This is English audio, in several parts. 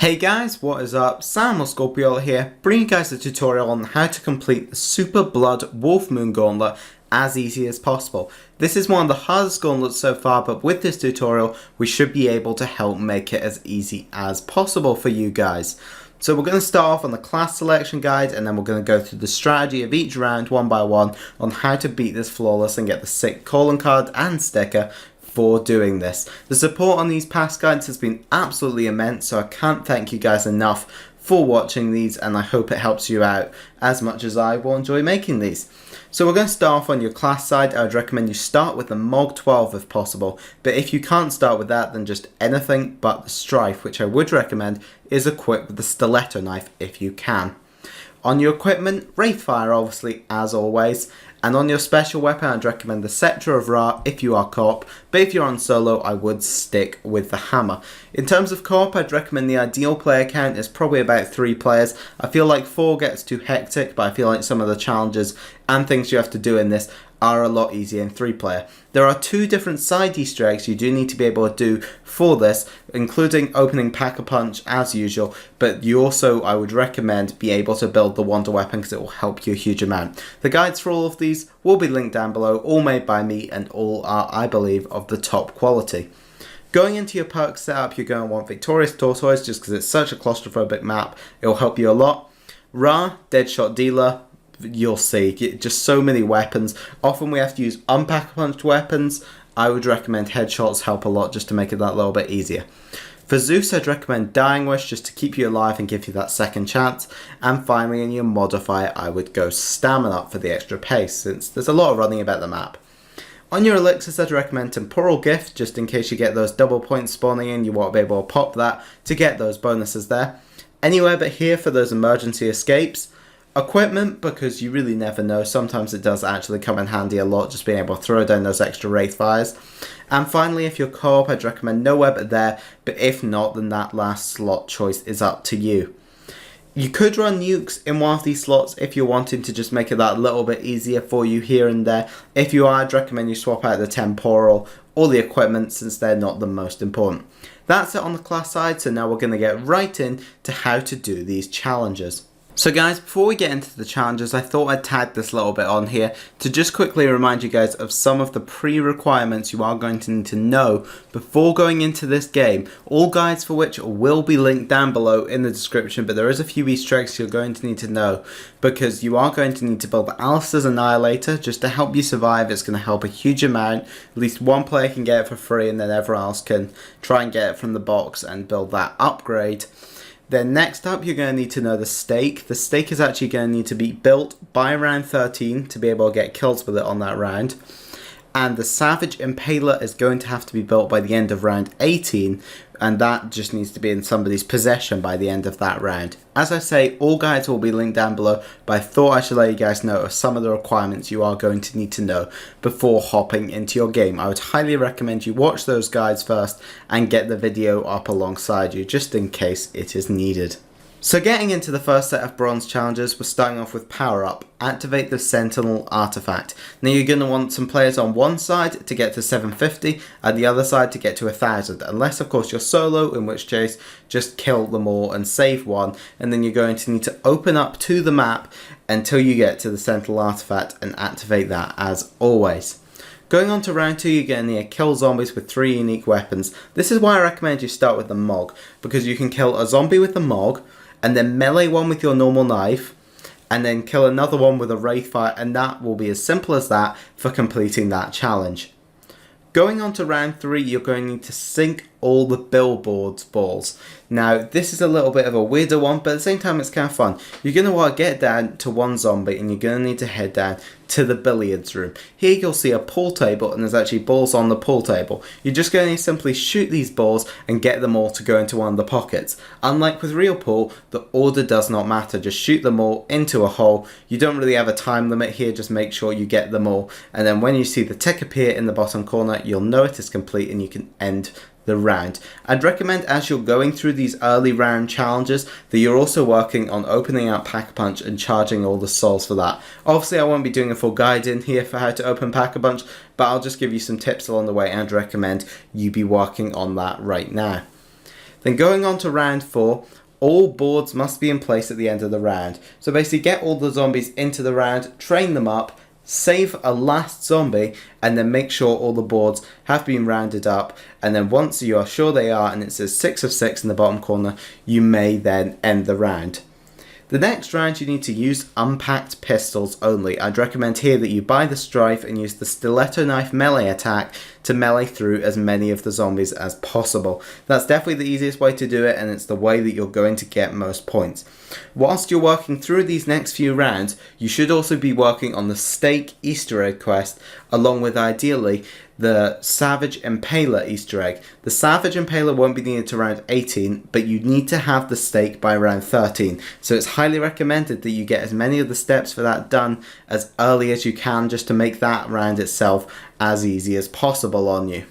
Hey guys, what is up? Sam or Scorpio here, bringing you guys a tutorial on how to complete the Super Blood Wolf Moon Gauntlet as easy as possible. This is one of the hardest gauntlets so far, but with this tutorial we should be able to help make it as easy as possible for you guys. So we're going to start off on the class selection guide, and then we're going to go through the strategy of each round one by one on how to beat this flawless and get the sick calling card and sticker for doing this. The support on these past guides has been absolutely immense, so I can't thank you guys enough for watching these, and I hope it helps you out as much as I will enjoy making these. So we're going to start off on your class side. I would recommend you start with the Mog 12 if possible, but if you can't start with that, then just anything but the Strife, which I would recommend is equipped with the Stiletto Knife if you can. On your equipment, Wraithfire obviously as always, and on your special weapon I'd recommend the Scepter of Ra if you are co-op, but if you're on solo I would stick with the hammer. In terms of co-op, I'd recommend the ideal player count is probably about 3 players. I feel like 4 gets too hectic, but I feel like some of the challenges and things you have to do in this are a lot easier in 3 player. There are 2 different side Easter eggs you do need to be able to do for this, including opening Pack-a-Punch as usual, but you also, I would recommend, be able to build the Wonder Weapon because it will help you a huge amount. The guides for all of these will be linked down below, all made by me and all are, I believe, of the top quality. Going into your perk setup, you're going to want Victorious Tortoise just because it's such a claustrophobic map, it will help you a lot. Ra, Deadshot Dealer, you'll see, just so many weapons. Often we have to use unpack-a-punched weapons. I would recommend headshots help a lot just to make it that little bit easier. For Zeus, I'd recommend Dying Wish just to keep you alive and give you that second chance. And finally, in your modifier, I would go Stamina Up for the extra pace, since there's a lot of running about the map. On your elixirs, I'd recommend Temporal Gift, just in case you get those double points spawning in, you want to be able to pop that to get those bonuses there. Anywhere but here for those emergency escapes. Equipment, because you really never know, sometimes it does actually come in handy a lot, just being able to throw down those extra Wraithfires. And finally, if you're co-op, I'd recommend nowhere but there, but if not, then that last slot choice is up to you. You could run nukes in one of these slots if you're wanting to just make it that little bit easier for you here and there. If you are, I'd recommend you swap out the temporal or the equipment since they're not the most important. That's it on the class side, so now we're going to get right in to how to do these challenges. So guys, before we get into the challenges, I thought I'd tag this little bit on here to just quickly remind you guys of some of the pre-requirements you are going to need to know before going into this game, all guides for which will be linked down below in the description, but there is a few Easter eggs you're going to need to know, because you are going to need to build Alistair's Annihilator just to help you survive. It's going to help a huge amount. At least one player can get it for free, and then everyone else can try and get it from the box and build that upgrade. Then next up, you're going to need to know the stake. The stake is actually going to need to be built by round 13 to be able to get kills with it on that round. And the Savage Impaler is going to have to be built by the end of round 18, and that just needs to be in somebody's possession by the end of that round. As I say, all guides will be linked down below, but I thought I should let you guys know of some of the requirements you are going to need to know before hopping into your game. I would highly recommend you watch those guides first and get the video up alongside you, just in case it is needed. So getting into the first set of bronze challenges, we're starting off with Power Up. Activate the Sentinel Artifact. Now you're going to want some players on one side to get to 750 and the other side to get to 1000, unless of course you're solo, in which case just kill them all and save one, and then you're going to need to open up to the map until you get to the Sentinel Artifact and activate that as always. Going on to round 2, you're going to need to kill zombies with 3 unique weapons. This is why I recommend you start with the Mog, because you can kill a zombie with the Mog, and then melee one with your normal knife, and then kill another one with a Wraithfire, and that will be as simple as that for completing that challenge. Going on to round 3, you're going to need to sink all the billboards balls. Now this is a little bit of a weirder one, but at the same time it's kind of fun. You're going to want to get down to one zombie and you're going to need to head down to the billiards room. Here you'll see a pool table and there's actually balls on the pool table. You're just going to simply shoot these balls and get them all to go into one of the pockets. Unlike with real pool, the order does not matter. Just shoot them all into a hole. You don't really have a time limit here, just make sure you get them all. And then when you see the tick appear in the bottom corner, you'll know it is complete and you can end the round. I'd recommend as you're going through these early round challenges that you're also working on opening out Pack-a-Punch and charging all the souls for that. Obviously I won't be doing a full guide in here for how to open Pack-a-Punch, but I'll just give you some tips along the way and recommend you be working on that right now. Then going on to round 4, all boards must be in place at the end of the round. So basically get all the zombies into the round, train them up, save a last zombie, and then make sure all the boards have been rounded up. And then once you are sure they are, and it says 6 of 6 in the bottom corner, you may then end the round. The next round you need to use unpacked pistols only. I'd recommend here that you buy the Strife and use the stiletto knife melee attack to melee through as many of the zombies as possible. That's definitely the easiest way to do it, and it's the way that you're going to get most points. Whilst you're working through these next few rounds, you should also be working on the Stake Easter egg quest, along with ideally the Savage Impaler Easter egg. The Savage Impaler won't be needed to round 18, but you need to have the stake by round 13. So it's highly recommended that you get as many of the steps for that done as early as you can, just to make that round itself as easy as possible on you.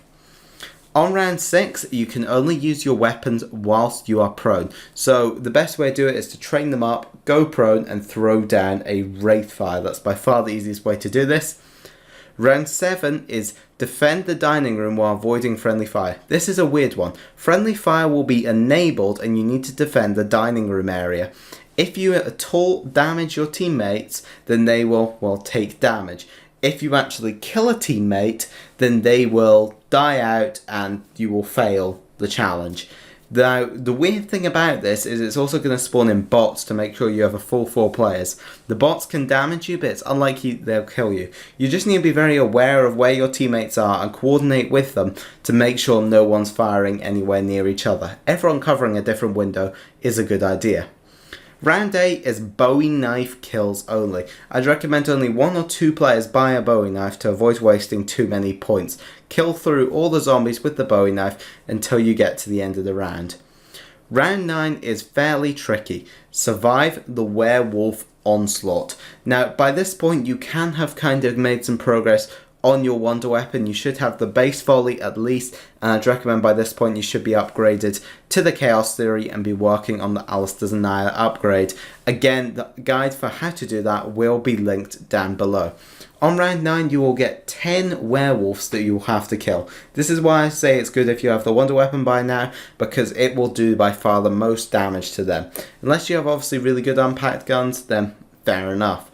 On round 6, you can only use your weapons whilst you are prone. So the best way to do it is to train them up, go prone, and throw down a Wraithfire. That's by far the easiest way to do this. Round 7 is defend the dining room while avoiding friendly fire. This is a weird one. Friendly fire will be enabled and you need to defend the dining room area. If you at all damage your teammates, then they will take damage. If you actually kill a teammate, then they will die out and you will fail the challenge. Now, the weird thing about this is it's also going to spawn in bots to make sure you have a full 4 players. The bots can damage you, but it's unlikely they'll kill you. You just need to be very aware of where your teammates are and coordinate with them to make sure no one's firing anywhere near each other. Everyone covering a different window is a good idea. Round 8 is Bowie knife kills only. I'd recommend only 1 or 2 players buy a Bowie knife to avoid wasting too many points. Kill through all the zombies with the Bowie knife until you get to the end of the round. Round 9 is fairly tricky. Survive the werewolf onslaught. Now, by this point you can have kind of made some progress on your wonder weapon. You should have the base volley at least, and I'd recommend by this point you should be upgraded to the Chaos Theory and be working on the Alistair's Annihilator upgrade. Again, the guide for how to do that will be linked down below. On round 9 you will get 10 werewolves that you will have to kill. This is why I say it's good if you have the wonder weapon by now, because it will do by far the most damage to them. Unless you have obviously really good unpacked guns, then fair enough.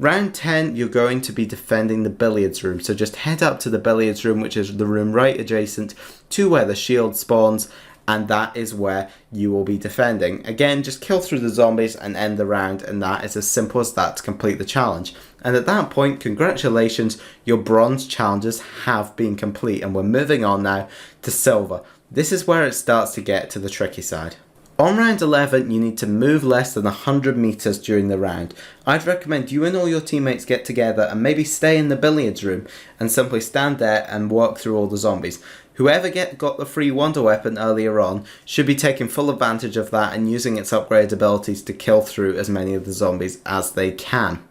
Round 10, you're going to be defending the billiards room. So just head up to the billiards room, which is the room right adjacent to where the shield spawns, and that is where you will be defending. Again, just kill through the zombies and end the round, and that is as simple as that to complete the challenge. And at that point, congratulations, your bronze challenges have been complete, and we're moving on now to silver. This is where it starts to get to the tricky side. On round 11, you need to move less than 100 meters during the round. I'd recommend you and all your teammates get together and maybe stay in the billiards room and simply stand there and work through all the zombies. Whoever got the free wonder weapon earlier on should be taking full advantage of that and using its upgraded abilities to kill through as many of the zombies as they can.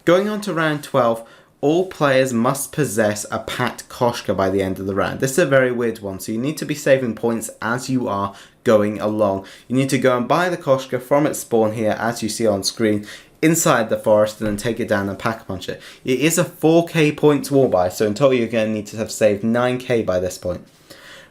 Going on to round 12, all players must possess a packed Koshka by the end of the round. This is a very weird one, so you need to be saving points as you are going along. You need to go and buy the Koshka from its spawn here, as you see on screen, inside the forest, and then take it down and pack punch it. It is a 4k points war buy, so in total you're going to need to have saved 9k by this point.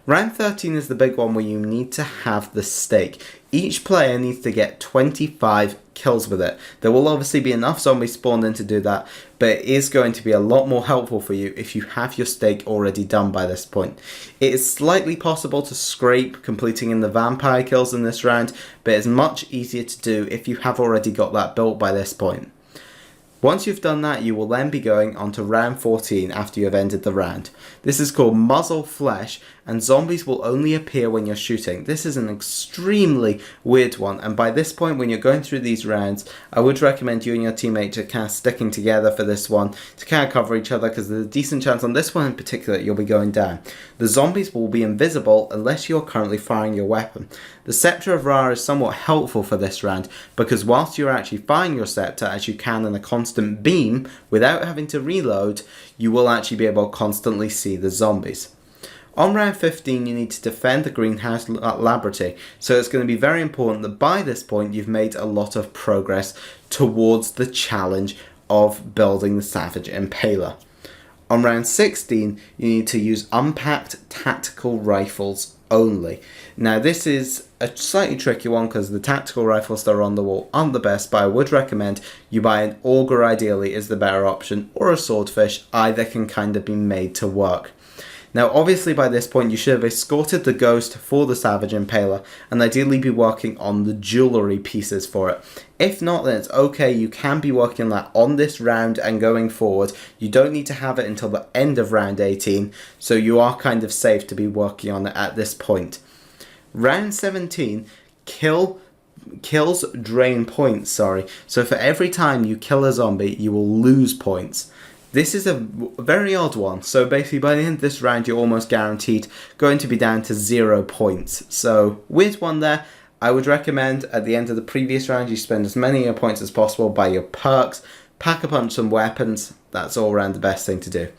Round 13 is the big one where you need to have the stake. Each player needs to get 25 kills with it. There will obviously be enough zombies spawned in to do that, but it is going to be a lot more helpful for you if you have your stake already done by this point. It is slightly possible to scrape completing in the vampire kills in this round, but it's much easier to do if you have already got that built by this point. Once you've done that, you will then be going on to round 14 after you have ended the round. This is called Muzzle Flesh, and zombies will only appear when you're shooting. This is an extremely weird one, and by this point when you're going through these rounds, I would recommend you and your teammate to kind of sticking together for this one to kind of cover each other, because there's a decent chance on this one in particular you'll be going down. The zombies will be invisible unless you're currently firing your weapon. The Scepter of Ra is somewhat helpful for this round, because whilst you're actually firing your scepter as you can in a constant beam without having to reload, you will actually be able to constantly see the zombies. On round 15 you need to defend the greenhouse laboratory, so it's going to be very important that by this point you've made a lot of progress towards the challenge of building the Savage Impaler. On round 16 you need to use unpacked tactical rifles only. Now this is a slightly tricky one because the tactical rifles that are on the wall aren't the best, but I would recommend you buy an auger ideally is the better option, or a swordfish. Either can kind of be made to work. Now obviously by this point you should have escorted the ghost for the Savage Impaler and ideally be working on the jewellery pieces for it. If not, then it's okay, you can be working on that on this round and going forward. You don't need to have it until the end of round 18, so you are kind of safe to be working on it at this point. Round 17, kills drain points, so for every time you kill a zombie you will lose points. This is a very odd one, so basically by the end of this round you're almost guaranteed going to be down to 0 points. So weird one there. I would recommend at the end of the previous round you spend as many of your points as possible by your perks, pack-a-punch some weapons. That's all around the best thing to do.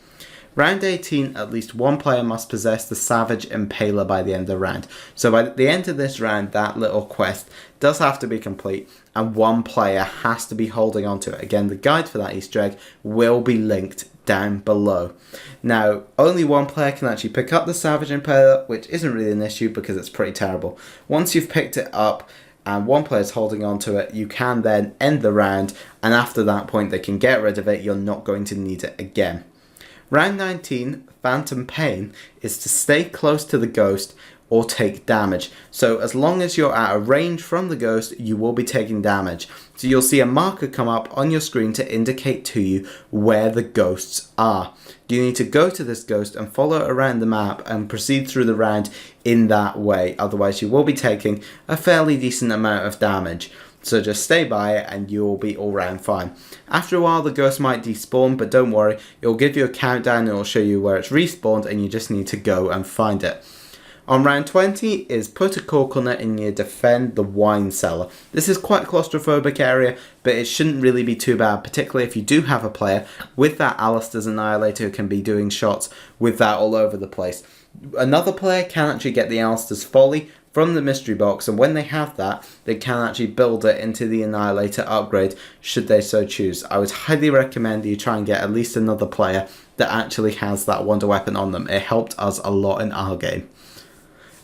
Round 18, at least one player must possess the Savage Impaler by the end of the round. So by the end of this round, that little quest does have to be complete, and one player has to be holding on to it. Again, the guide for that Easter egg will be linked down below. Now, only one player can actually pick up the Savage Impaler, which isn't really an issue because it's pretty terrible. Once you've picked it up, and one player's holding on to it, you can then end the round, and after that point they can get rid of it. You're not going to need it again. Round 19, Phantom Pain, is to stay close to the ghost or take damage. So as long as you're at a range from the ghost, you will be taking damage. So you'll see a marker come up on your screen to indicate to you where the ghosts are. You need to go to this ghost and follow it around the map and proceed through the round in that way. Otherwise you will be taking a fairly decent amount of damage. So just stay by it and you'll be all round fine. After a while the ghost might despawn, but don't worry, it'll give you a countdown and it'll show you where it's respawned and you just need to go and find it. On round 20 is put a cork on it and you defend the wine cellar. This is quite a claustrophobic area, but it shouldn't really be too bad, particularly if you do have a player with that Alistair's Annihilator who can be doing shots with that all over the place. Another player can actually get the Alistair's Folly from the mystery box, and when they have that, they can actually build it into the Annihilator upgrade should they so choose. I would highly recommend you try and get at least another player that actually has that wonder weapon on them. It helped us a lot in our game.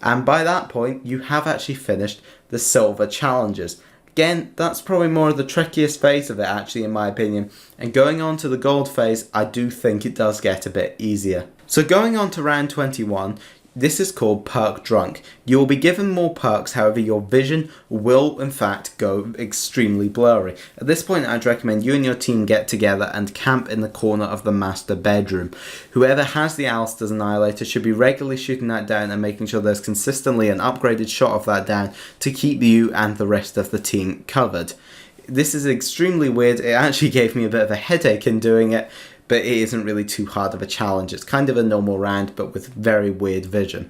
And by that point, you have actually finished the silver challenges. Again, that's probably more of the trickiest phase of it actually in my opinion. And going on to the gold phase, I do think it does get a bit easier. So going on to round 21, this is called Perk Drunk. You will be given more perks, however your vision will in fact go extremely blurry. At this point I'd recommend you and your team get together and camp in the corner of the master bedroom. Whoever has the Alistair's Annihilator should be regularly shooting that down and making sure there's consistently an upgraded shot of that down to keep you and the rest of the team covered. This is extremely weird. It actually gave me a bit of a headache in doing it, but it isn't really too hard of a challenge. It's kind of a normal round, but with very weird vision.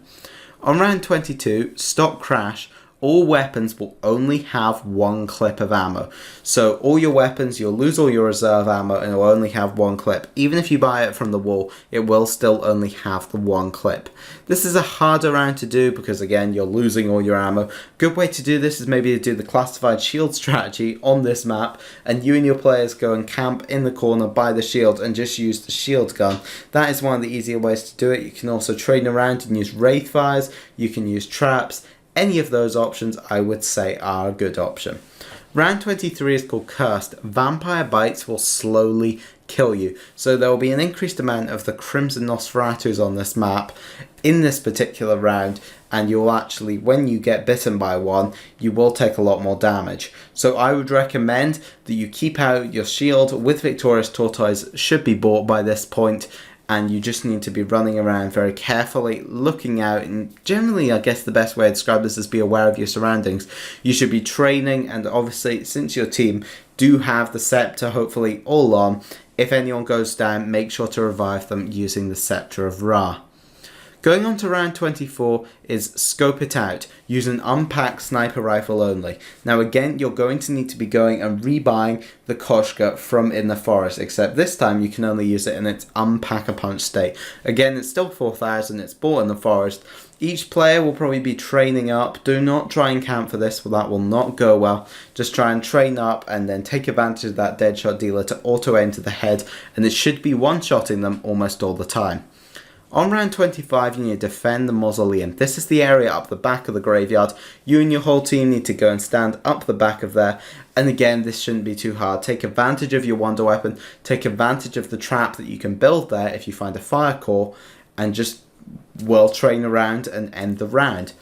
On round 22, Stop Crash, all weapons will only have one clip of ammo. So all your weapons, you'll lose all your reserve ammo and it will only have one clip. Even if you buy it from the wall, it will still only have the one clip. This is a harder round to do because again, you're losing all your ammo. Good way to do this is maybe to do the classified shield strategy on this map and you and your players go and camp in the corner by the shield and just use the shield gun. That is one of the easier ways to do it. You can also train around and use wraith fires, you can use traps. Any of those options I would say are a good option. Round 23 is called Cursed. Vampire bites will slowly kill you. So there will be an increased amount of the Crimson Nosferatus on this map in this particular round, and you'll actually, when you get bitten by one, you will take a lot more damage. So I would recommend that you keep out your shield with Victorious Tortoise, should be bought by this point, and you just need to be running around very carefully, looking out, and generally I guess the best way to describe this is be aware of your surroundings. You should be training, and obviously since your team do have the scepter hopefully all on, if anyone goes down, make sure to revive them using the Scepter of Ra. Going on to round 24 is Scope It Out. Use an unpacked sniper rifle only. Now again, you're going to need to be going and rebuying the Koshka from in the forest, except this time you can only use it in its unpack-a-punch state. Again, it's still 4,000, it's bought in the forest. Each player will probably be training up. Do not try and camp for this, well, that will not go well. Just try and train up and then take advantage of that Deadshot dealer to auto-aim to the head, and it should be one-shotting them almost all the time. On round 25, you need to defend the mausoleum. This is the area up the back of the graveyard. You and your whole team need to go and stand up the back of there. And again, this shouldn't be too hard. Take advantage of your wonder weapon. Take advantage of the trap that you can build there if you find a fire core. And just, well, train around and end the round.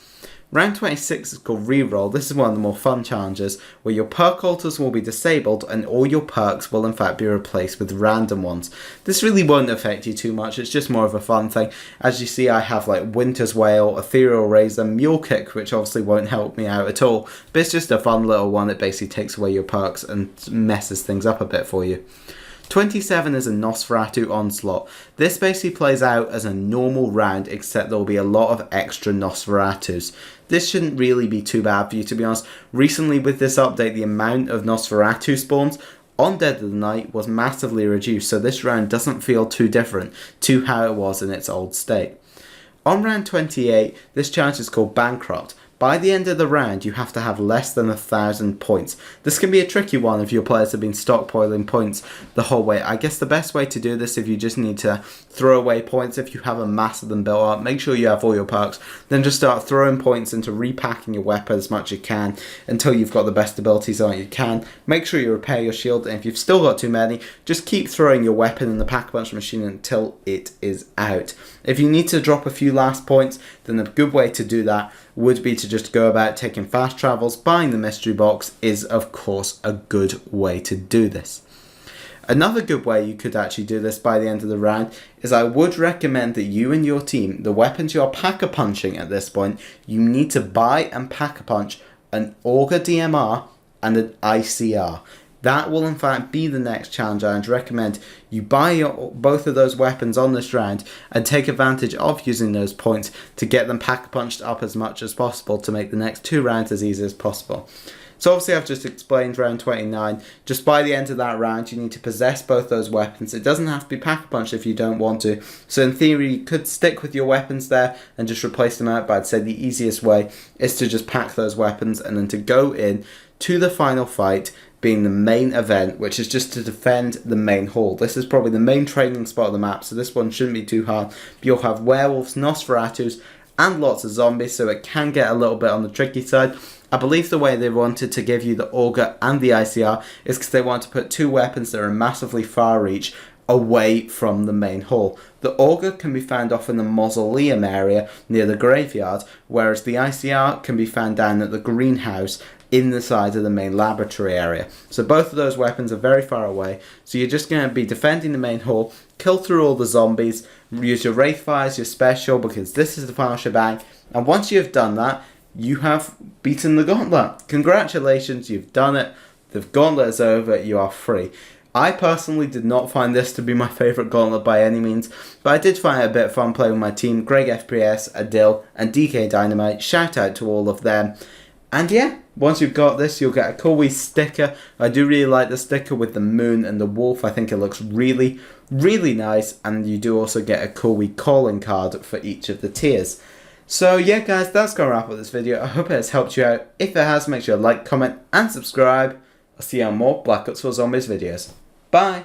Round 26 is called Reroll. This is one of the more fun challenges where your perk alters will be disabled and all your perks will in fact be replaced with random ones. This really won't affect you too much, it's just more of a fun thing. As you see, I have like Winter's Wail, Ethereal Razor, Mule Kick, which obviously won't help me out at all, but it's just a fun little one that basically takes away your perks and messes things up a bit for you. 27 is a Nosferatu Onslaught. This basically plays out as a normal round, except there will be a lot of extra Nosferatus. This shouldn't really be too bad for you, to be honest. Recently with this update, the amount of Nosferatu spawns on Dead of the Night was massively reduced, so this round doesn't feel too different to how it was in its old state. On round 28, this challenge is called Bankrupt. By the end of the round, you have to have less than 1,000 points. This can be a tricky one if your players have been stockpiling points the whole way. I guess the best way to do this, if you just need to throw away points, if you have a mass of them built up, make sure you have all your perks, then just start throwing points into repacking your weapon as much as you can until you've got the best abilities on it you can. Make sure you repair your shield, and if you've still got too many, just keep throwing your weapon in the Pack-a-Punch machine until it is out. If you need to drop a few last points, then a good way to do that would be to just go about taking fast travels. Buying the mystery box is of course a good way to do this. Another good way you could actually do this by the end of the round is I would recommend that you and your team, the weapons you're pack-a-punching at this point, you need to buy and pack-a-punch an Auger DMR and an ICR. That will in fact be the next challenge. I'd recommend you buy both of those weapons on this round and take advantage of using those points to get them pack-punched up as much as possible to make the next two rounds as easy as possible. So obviously I've just explained round 29. Just by the end of that round you need to possess both those weapons. It doesn't have to be pack-a-punch if you don't want to. So in theory you could stick with your weapons there and just replace them out, but I'd say the easiest way is to just pack those weapons and then to go in to the final fight, being the main event, which is just to defend the main hall. This is probably the main training spot of the map, so this one shouldn't be too hard. But you'll have werewolves, Nosferatus, and lots of zombies, so it can get a little bit on the tricky side. I believe the way they wanted to give you the Auger and the ICR is because they want to put two weapons that are massively far reach away from the main hall. The Auger can be found off in the mausoleum area near the graveyard, whereas the ICR can be found down at the greenhouse in the side of the main laboratory area. So both of those weapons are very far away, so you're just going to be defending the main hall, kill through all the zombies, use your Wraith Fires, your special, because this is the final shebang, and once you have done that, you have beaten the Gauntlet. Congratulations, you've done it, the Gauntlet is over, you are free. I personally did not find this to be my favourite Gauntlet by any means, but I did find it a bit fun playing with my team, Greg FPS, Adil, and DK Dynamite. Shout out to all of them. And yeah, once you've got this, you'll get a cool wee sticker. I do really like the sticker with the moon and the wolf. I think it looks really, really nice. And you do also get a cool wee calling card for each of the tiers. So yeah guys, that's going to wrap up this video. I hope it has helped you out. If it has, make sure to like, comment and subscribe. I'll see you on more Black Ops 4 Zombies videos. Bye!